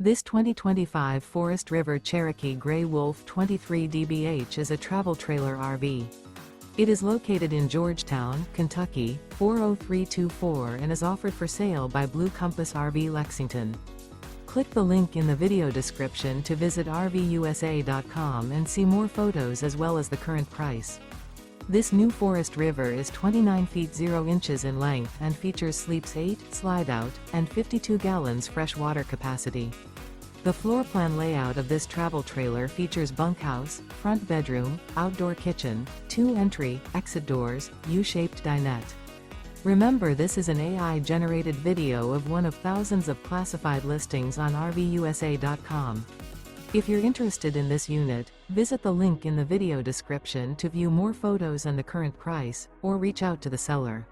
This 2025 Forest River Cherokee Grey Wolf 23 DBH is a travel trailer RV. It is located in Georgetown, Kentucky, 40324 and is offered for sale by Blue Compass RV Lexington. Click the link in the video description to visit RVUSA.com and see more photos as well as the current price. This new Forest River is 29 feet 0 inches in length and features sleeps 8, Slideout, and 52 gallons fresh water capacity. The floor plan layout of this travel trailer features bunkhouse, front bedroom, outdoor kitchen, 2 entry, exit doors, U-shaped dinette. Remember, this is an AI-generated video of one of thousands of classified listings on RVUSA.com. If you're interested in this unit, visit the link in the video description to view more photos and the current price, or reach out to the seller.